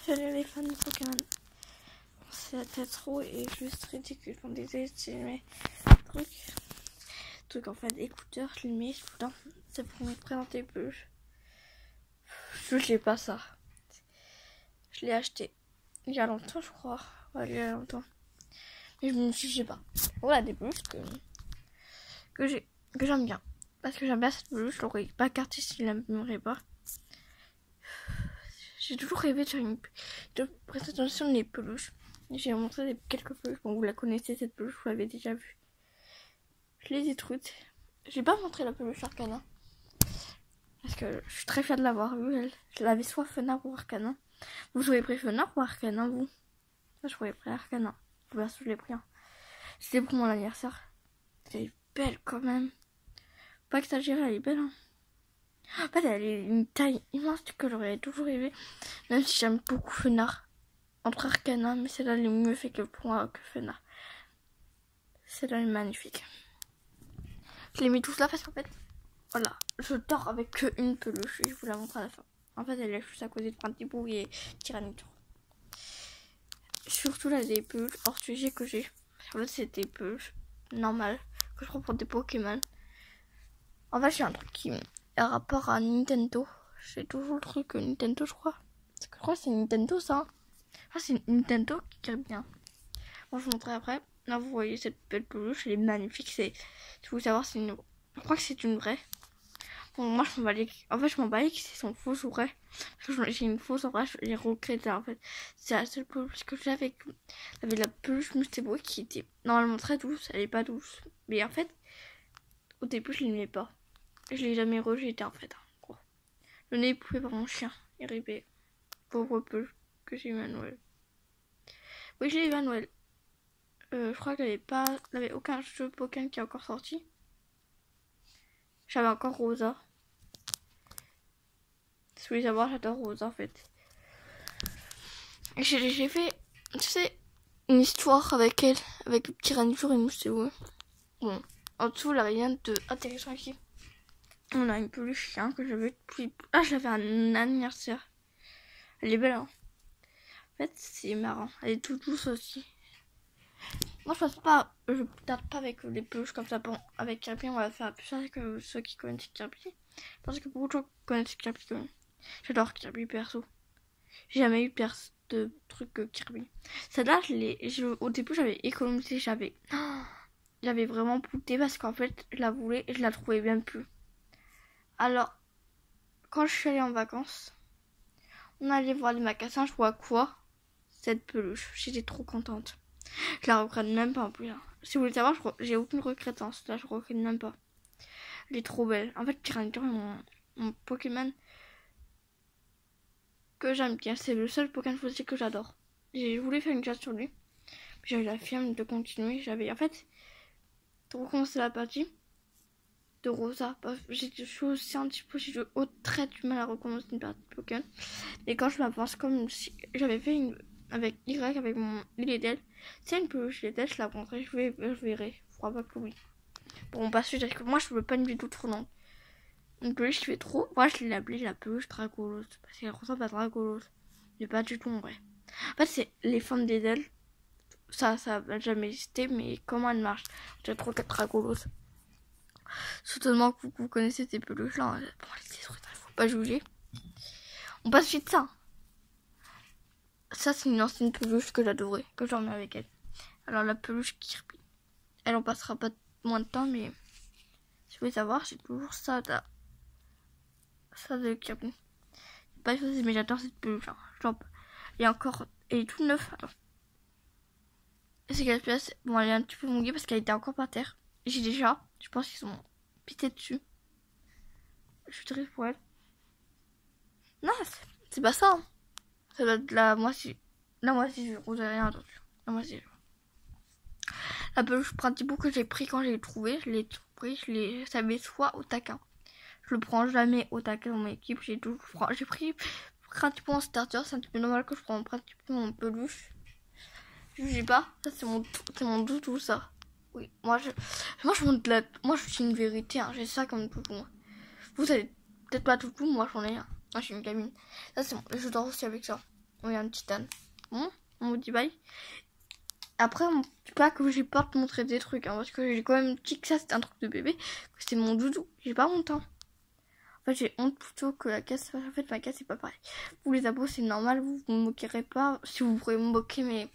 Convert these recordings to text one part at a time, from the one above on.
Salut les fans de Pokémon. C'est la tête trop et juste ridicule. On disait c'est mes trucs en fait écouteurs, je les mets soudain. C'est pour me présenter plus. Je l'ai pas ça. Je l'ai acheté il y a longtemps je crois. Ouais, il y a longtemps. Mais je me suis dit, je sais pas. Voilà des peluches que j'aime bien. Parce que j'aime bien cette peluche, je l'aurais pas cardé si je l'aimerais pas. J'ai toujours rêvé de faire de présentation des peluches. J'ai montré quelques peluches. Bon, vous la connaissez cette peluche, vous l'avez déjà vue. Je l'ai détruite. J'ai pas montré la peluche Arcana. Parce que je suis très fière de l'avoir vue. Je l'avais soit Fenard ou Arcana. Vous auriez pris Fenard ou Arcana, vous? Moi, j'aurais pris Arcana. Vous je l'ai pris. Hein. C'était pour mon anniversaire. Elle est belle quand même. Pas exagérée, elle est belle. Hein. En fait, elle est une taille immense que j'aurais toujours rêvé. Même si j'aime beaucoup Fenard. Entre Arcana, mais celle-là, elle est mieux fait que pour moi que Fenard. Celle-là est magnifique. Je l'ai mis tous là parce qu'en fait, voilà, je dors avec qu'une peluche et je vous la montre à la fin. En fait, elle est juste à côté de Printemps et Tyranitar. Surtout là, des peluches hors sujet que j'ai. En fait, c'est des peluches normales que je prends pour des Pokémon. En fait, j'ai un truc qui a rapport à Nintendo. J'ai toujours le truc Nintendo, je crois. Parce que je crois que c'est Nintendo, ça. Ah, c'est Nintendo qui crée bien. Moi, je vous montrerai après. Là, vous voyez cette belle peluche, elle est magnifique. Si vous voulez savoir, c'est une... Je crois que c'est une vraie. Bon, moi, je m'en bats les... En fait, je m'en bats les que c'est son fausse ou vrai. Parce que j'ai une fausse, en vrai, je l'ai recréée, en fait. C'est la seule peluche que j'avais avec la peluche Mustebo qui était normalement très douce. Elle est pas douce. Mais en fait, au début, je l'aimais pas. Je l'ai jamais rejeté, en fait. Le nez est poupé par mon chien. Il est ripé. Pauvre peluche que j'ai eu à Noël. Oui, je l'ai eu à Noël. Je crois que il n'y avait aucun jeu Pokémon qui est encore sorti. J'avais encore Rosa. Si vous voulez savoir, j'adore Rosa en fait. J'ai fait, tu sais, une histoire avec elle, avec le petit Tyranitar et Mustelo. Bon, en dessous, il n'y a rien d'intéressant ici. On a une peluche chien que j'avais depuis... Ah, je l'avais à un anniversaire. Elle est belle, hein. En fait, c'est marrant. Elle est toute douce aussi. Moi, je tarde pas avec les peluches comme ça. Bon, avec Kirby, on va faire plus ça que ceux qui connaissent Kirby. Parce que beaucoup de gens connaissent Kirby quand même. J'adore Kirby perso. J'ai jamais eu de truc Kirby. Celle-là, au début, j'avais économisé. J'avais vraiment bouté parce qu'en fait, je la voulais et je la trouvais bien plus. Alors, quand je suis allée en vacances, on allait voir les magasins. Je vois quoi? Cette peluche. J'étais trop contente. Je la regrette même pas en plus. Hein. Si vous voulez savoir, j'ai aucune regrette. Là, je regrette même pas. Elle est trop belle. En fait, Tyranitar est mon Pokémon que j'aime bien. C'est le seul Pokémon fossile que j'adore. J'ai voulu faire une chasse sur lui. J'avais la flemme de continuer. En fait, de recommencer la partie de Rosa. J'ai aussi un petit peu, j'ai très du mal à recommencer une partie de Pokémon. Et quand je m'avance comme si j'avais fait une avec Y, avec mon Liledel. C'est une peluche Liledel, je la prendrai, je verrai. Je crois pas que oui. Bon, pas sûr, parce que moi je veux pas une vidéo trop longue. Une peluche qui fait trop. Moi je l'ai appelée la peluche Dragolos. Parce qu'elle ressemble à Dragolos. Mais pas du tout en vrai. En fait, c'est les formes des ailes. Ça n'a jamais existé, mais comment elle marche? J'ai trop qu'à Dragolos. Certainement que vous connaissez ces peluches là. Bon, les détruire, il faut pas juger. On passe vite ça. Ça, c'est une ancienne peluche que j'adorais, que j'en ai avec elle. Alors, la peluche Kirby. Elle en passera pas moins de temps, mais si vous voulez savoir, j'ai toujours ça là. Ça de Kirby. C'est pas facile, mais j'adore cette peluche. Hein. Et encore, elle est toute neuve. C'est quelle pièce? Bon, elle est un petit peu mouillée parce qu'elle était encore par terre. J'ai déjà, je pense qu'ils ont pité dessus. Je suis triste pour elle. Non, c'est pas ça. Hein. Ça doit être la moitié. La moitié, je n'ai rien entendu. La moitié. La peluche Printemps que j'ai pris quand je l'ai trouvé, je l'ai pris, je savais soit au taquin. Je le prends jamais au taquin dans mon équipe. J'ai pris Printemps en starter, c'est un petit peu normal que je prends Printemps en peluche. Je sais pas, ça c'est mon doudou ça. Oui, moi je suis une vérité, hein. J'ai ça comme doudou. Moi. Vous avez peut-être pas doudou, moi j'en ai un. Moi je suis une gamine. Ça c'est je dors aussi avec ça. Oui, un titane. Bon, on vous dit bye. Après, on dit pas que j'ai peur de montrer des trucs, hein, parce que j'ai quand même dit que ça c'était un truc de bébé, que c'était mon doudou. J'ai pas honte, hein. En fait, j'ai honte plutôt que la casse. En fait, ma casse, c'est pas pareil. Vous, les abos, c'est normal, vous me moquerez pas. Si vous pourrez me moquer, mais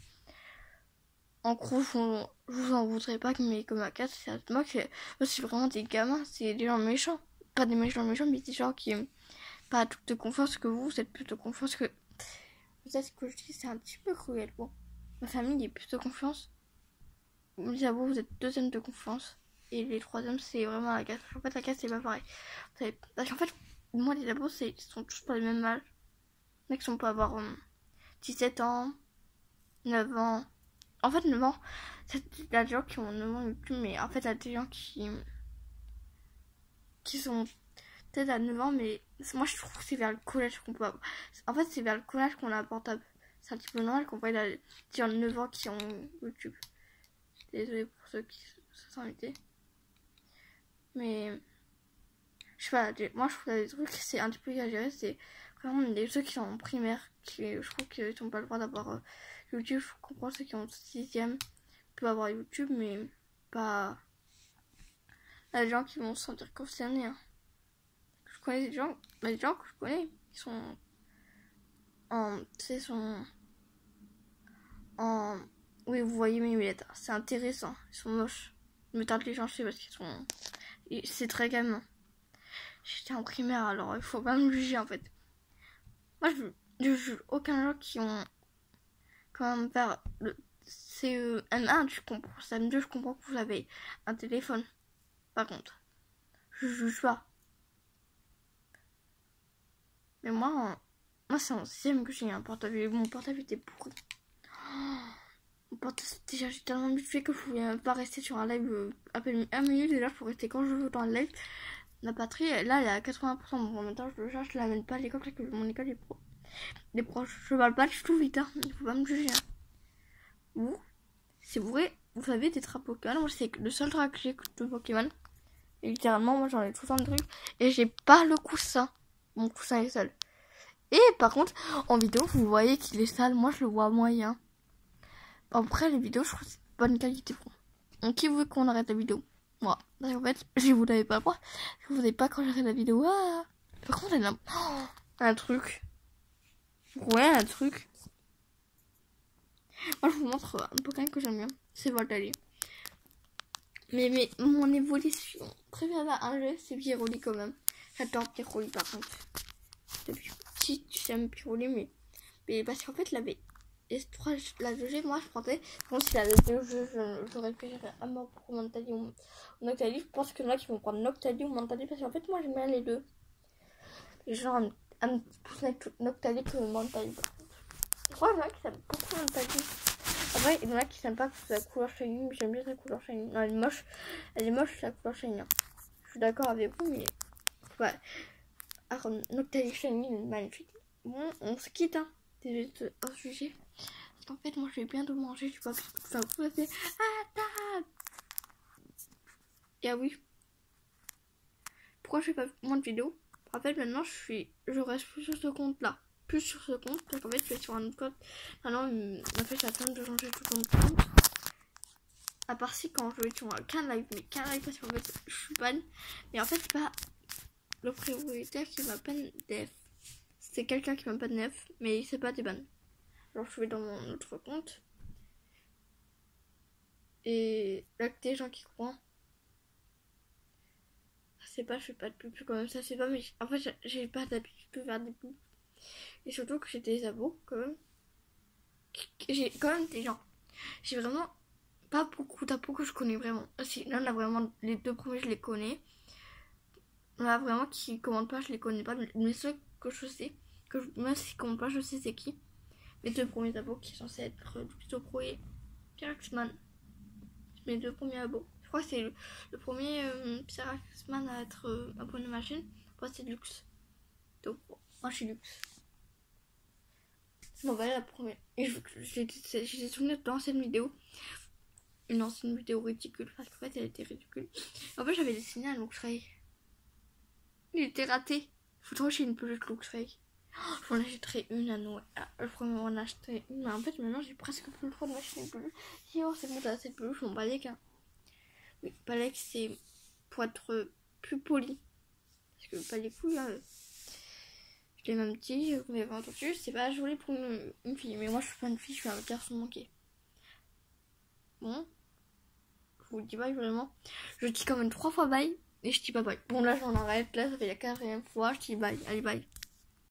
en gros, je vous en voudrais pas, mais comme ma casse, c'est moi que c'est vraiment des gamins, c'est des gens méchants. Pas des méchants méchants, mais des gens qui aiment pas toute de confiance que vous êtes plus de confiance que. Peut-être que je dis, c'est un petit peu cruel. Bon, ma famille est plus de confiance. Les abos, vous êtes deuxième de confiance. Et les troisièmes, c'est vraiment la casse. En fait, la casse, c'est pas pareil. Parce qu'en fait, moi, les abos, ils sont tous pas le même âge. Il y en a qui sont pas avoir 17 ans, 9 ans. En fait, 9 ans, il y a des gens qui ont 9 ans et plus, mais en fait, il y a des gens qui sont peut-être à 9 ans, mais moi, je trouve que c'est vers le collège qu'on peut avoir. En fait, c'est vers le collège qu'on a un portable. C'est un petit peu normal qu'on voit des gens de 9 ans qui ont YouTube. Désolée pour ceux qui se sont invités. Mais je sais pas, moi je trouve que des trucs c'est un petit peu exagéré. C'est vraiment des ceux qui sont en primaire qui je trouve qu'ils n'ont pas le droit d'avoir YouTube. Je comprends ceux qui ont 6ème peuvent avoir YouTube, mais pas les gens qui vont se sentir concernés, hein. Je connais des gens que je connais qui sont en oui, vous voyez mes lunettes, c'est intéressant. Ils sont moches, mais intelligents, je sais parce qu'ils sont c'est très gamin. J'étais en primaire, alors il faut pas me juger en fait. Moi, je juge aucun gens qui ont quand même faire le CE1, je comprends. CM2, je comprends que vous avez un téléphone. Par contre, je juge pas. Mais moi c'est en 6ème que j'ai un portable. Mon portable était pourri. Mon portable déjà j'ai tellement habitué que je pouvais même pas rester sur un live à peine 1 minute. Et là, je peux rester quand je veux dans le live. La batterie, là, elle est à 80%. Bon, en même temps, je l'amène pas à l'école parce que mon école est pro. Les proches, je parle pas du tout vite, hein. Il faut pas me juger, hein. Vous, c'est vrai, vous avez des trappes Pokémon. Moi, c'est le seul drap que j'ai de Pokémon. Et littéralement, moi, j'en ai tout un truc. Et j'ai pas le coussin. Mon coussin est sale. Et par contre, en vidéo, vous voyez qu'il est sale. Moi, je le vois moyen. Après, les vidéos, je trouve que c'est de bonne qualité. Donc, qui veut qu'on arrête la vidéo? Moi. En fait, je vous l'avais pas le droit. Je vous ai pas quand j'arrête la vidéo. Ah. Par contre, elle a un truc. Ouais, un truc. Moi, je vous montre un Pokémon que j'aime bien. C'est Voltali. Mais mon évolution préférée à un jeu, c'est Pyroli quand même. J'adore Pyroli par contre. Depuis petit, j'aime Pyroli, mais parce qu'en fait, la 2G, moi je pensais, bon, si la 2G, je réfléchirais à mort pour Mentali ou Noctali. Je pense qu'il y en a qui vont prendre Noctali ou Mentali parce qu'en fait, moi j'aime bien les deux. Les gens aiment plus Noctali que Mentali. Je crois qu'il y en a qui aiment beaucoup Mentali. Après, il y en a qui s'aiment pas sa couleur shiny, mais j'aime bien sa couleur shiny. Non, elle est moche sa couleur shiny. Hein. Je suis d'accord avec vous, mais ouais. Alors, Noctali shiny, il est magnifique. Bon, on se quitte, hein. Désolé hors sujet. Parce qu'en fait, moi, je vais bientôt manger. Je sais pas, ça vous fait à table. Et ah oui. Pourquoi je fais pas moins de vidéos? En fait, maintenant, je reste plus sur ce compte-là. Plus sur ce compte, parce qu'en fait, je vais sur un autre compte. Maintenant, en fait, j'attends de changer tout le compte. À part si quand je vais sur qu'un live, mais qu'un live parce qu'en fait, je suis ban. Mais en fait, c'est pas le prioritaire qui m'appelle Def. C'est quelqu'un qui m'appelle Nef, mais c'est pas des ban. Alors, je vais dans mon autre compte. Et là, que des gens qui croient. C'est pas, je fais pas de pub quand même, ça c'est pas, mais en fait, j'ai pas d'habitude de faire des pubs. Et surtout que j'ai des abos quand même. J'ai quand même des gens. J'ai vraiment pas beaucoup d'abos que je connais vraiment. Si, là, on a vraiment les 2 premiers, je les connais. On a vraiment qui commentent pas, je les connais pas. Mais ceux que je sais, même s'ils commentent pas, je sais c'est qui. Mes 2 premiers abos qui sont censés être plutôt pro et Pyraxman. Mes 2 premiers abos. Je crois que c'est le premier Pyraxman à être abonné à ma chaîne. Moi, c'est Lux. Donc, moi, je suis Lux. Bon, voilà la première. Et j'ai tourné dans cette vidéo. Une ancienne vidéo ridicule. Parce qu'en fait, elle était ridicule. En fait, j'avais dessiné un Luxray. Il était raté. Je vous trouve chez une peluche Luxray. J'en achèterai une à Noël. Je pourrais m'en acheter une, mais en fait maintenant j'ai presque plus le droit de m'acheter une peluche. Si oh c'est bon t'as cette peluche, mon balèque. Hein. Oui, balèque c'est pour être plus poli. Parce que pas les couilles là. Je l'ai même dit, vous m'avez entendu, c'est pas joli pour une fille. Mais moi je suis pas une fille, je suis un garçon manqué. Bon. Je vous dis bye vraiment. Je dis quand même 3 fois bye et je dis bye bye. Bon là j'en arrête, là ça fait la 4e fois, je dis bye. Allez bye.